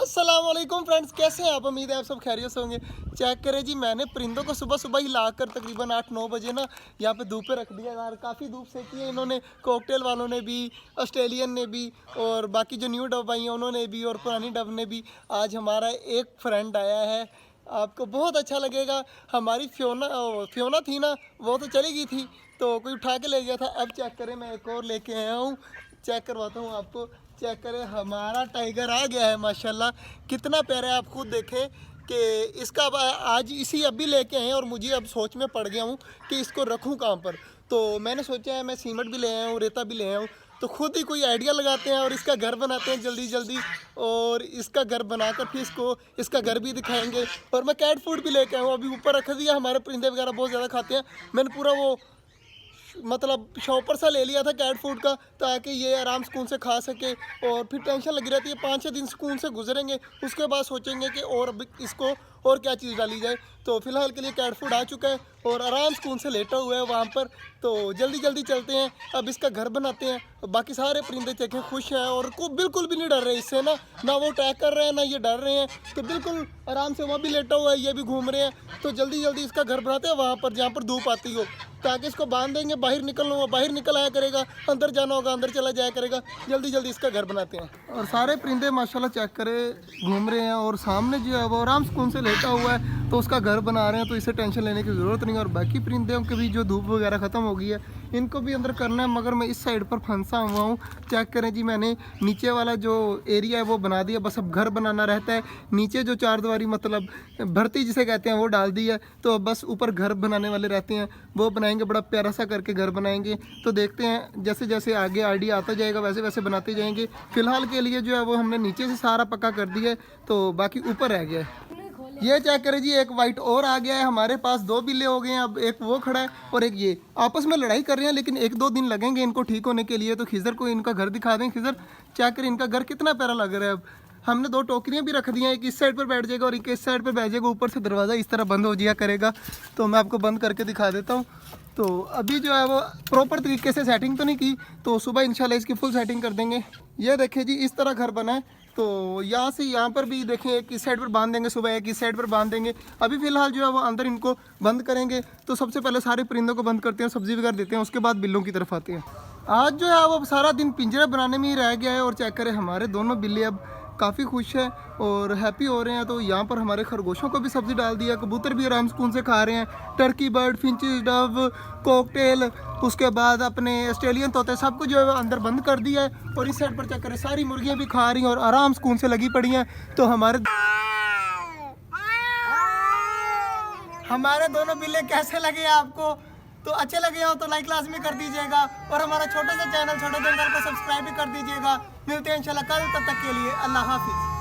अस्सलाम वालेकुम फ्रेंड्स, कैसे हैं आप? उम्मीद है आप सब खैरियत से होंगे। चेक करें जी, मैंने परिंदों को सुबह सुबह ही लाकर तकरीबन 8-9 बजे ना यहाँ पे धूप पे रख दिया यार। काफ़ी धूप सेकी है इन्होंने, कॉकटेल वालों ने भी, ऑस्ट्रेलियन ने भी, और बाकी जो न्यू डब आई हैं उन्होंने भी, और पुरानी डब ने भी। आज हमारा एक फ्रेंड आया है, आपको बहुत अच्छा लगेगा। हमारी फ्योना थी ना, वो तो चली गई थी, तो कोई उठा के ले गया था। अब चेक करें, मैं एक और लेके आया हूँ, चेक करवाता हूँ आपको। चेक करें, हमारा टाइगर आ गया है माशाल्लाह। कितना प्यारा है, आप खुद देखें कि इसका आज इसी अभी लेके आए हैं, और मुझे अब सोच में पड़ गया हूँ कि इसको रखूँ कहाँ पर। तो मैंने सोचा है मैं सीमेंट भी ले आया हूँ, रेता भी ले आया हूँ, तो खुद ही कोई आइडिया लगाते हैं और इसका घर बनाते हैं जल्दी जल्दी। और इसका घर बनाकर फिर इसका घर भी दिखाएंगे। और मैं कैट फूड भी लेके आया हूँ, अभी ऊपर रख दिया। हमारे परिंदे वगैरह बहुत ज़्यादा खाते हैं। मैंने पूरा वो मतलब शॉपर सा ले लिया था कैट फूड का, ताकि ये आराम सुकून से खा सके। और फिर टेंशन लगी रहती है, 5-6 दिन सुकून से गुजरेंगे, उसके बाद सोचेंगे कि और अब इसको और क्या चीज़ डाली जाए। तो फिलहाल के लिए कैट फूड आ चुका है और आराम सुकून से लेटा हुआ है वहाँ पर। तो जल्दी जल्दी चलते हैं, अब इसका घर बनाते हैं। बाकी सारे परिंदे देखें खुश हैं और को बिल्कुल भी नहीं डर रहे इससे ना वो अटैक कर रहे हैं ना ये डर रहे हैं। तो बिल्कुल आराम से वहाँ भी लेटा हुआ है, ये भी घूम रहे हैं। तो जल्दी जल्दी इसका घर बनाते हैं वहाँ पर जहाँ पर धूप आती हो, ताकि इसको बांध देंगे। बाहर निकलना हुआ बाहर निकल आया करेगा, अंदर जाना होगा अंदर चला जाया करेगा। जल्दी जल्दी इसका घर बनाते हैं। और सारे परिंदे माशाल्लाह चेक करें घूम रहे हैं, और सामने जो है वो आराम सुकून से लेटा हुआ है, तो उसका घर बना रहे हैं। तो इसे टेंशन लेने की ज़रूरत नहीं है। और बाकी परिंदों के भी जो धूप वगैरह ख़त्म हो गई है, इनको भी अंदर करना है, मगर मैं इस साइड पर फंसा हुआ हूँ। चेक करें जी, मैंने नीचे वाला जो एरिया है वो बना दिया, बस अब घर बनाना रहता है। नीचे जो चारदीवारी मतलब भरती जिसे कहते हैं वो डाल दी है, तो अब बस ऊपर घर बनाने वाले रहते हैं, वो बनाएंगे। बड़ा प्यारा सा करके घर बनाएंगे। तो देखते हैं जैसे जैसे आगे आइडिया आता जाएगा वैसे वैसे बनाते जाएंगे। फिलहाल के लिए जो है वो हमने नीचे से सारा पक्का कर दिया है, तो बाकी ऊपर रह गया है। ये चेक करें जी, एक वाइट और आ गया है हमारे पास। 2 बिल्ले हो गए हैं, अब एक वो खड़ा है और एक ये आपस में लड़ाई कर रहे हैं, लेकिन 1-2 दिन लगेंगे इनको ठीक होने के लिए। तो खिजर को इनका घर दिखा दें। खिजर चेक करें, इनका घर कितना प्यारा लग रहा है। अब हमने 2 टोकरियां भी रख दी हैं, एक इस साइड पर बैठ जाएगा और एक इस साइड पर बैठ जाएगा। ऊपर से दरवाज़ा इस तरह बंद हो जाया करेगा, तो मैं आपको बंद करके दिखा देता हूँ। तो अभी जो है वो प्रॉपर तरीके से सेटिंग तो नहीं की, तो सुबह इंशाल्लाह इसकी फुल सेटिंग कर देंगे। ये देखिए जी, इस तरह घर बना है। तो यहाँ से यहाँ पर भी देखें, एक इस साइड पर बांध देंगे सुबह, एक इस साइड पर बांध देंगे। अभी फ़िलहाल जो है वो अंदर इनको बंद करेंगे। तो सबसे पहले सारे परिंदों को बंद करते हैं, सब्ज़ी वगैरह देते हैं, उसके बाद बिल्लों की तरफ आते हैं। आज जो है वो सारा दिन पिंजरे बनाने में ही रह गया है। और चेक करें, हमारे दोनों बिल्ले अब काफ़ी खुश है और हैप्पी हो रहे हैं। तो यहाँ पर हमारे खरगोशों को भी सब्ज़ी डाल दिया, कबूतर भी आराम सुकून से खा रहे हैं। Turkey bird, finches, Dove, cocktail, उसके बाद अपने ऑस्ट्रेलियन तोते, सब कुछ जो है अंदर बंद कर दिया है। और इस साइड पर चेक करें, सारी मुर्गियाँ भी खा रही हैं और आराम सुकून से लगी पड़ी हैं। तो हमारे दोनों बिल्ले कैसे लगे आपको? तो अच्छे लगे हो तो लाइक लाजमी कर दीजिएगा, और हमारा छोटा सा चैनल छोटे दंगल को सब्सक्राइब भी कर दीजिएगा। मिलते हैं इंशाल्लाह कल, तब तक के लिए अल्लाह हाफिज़।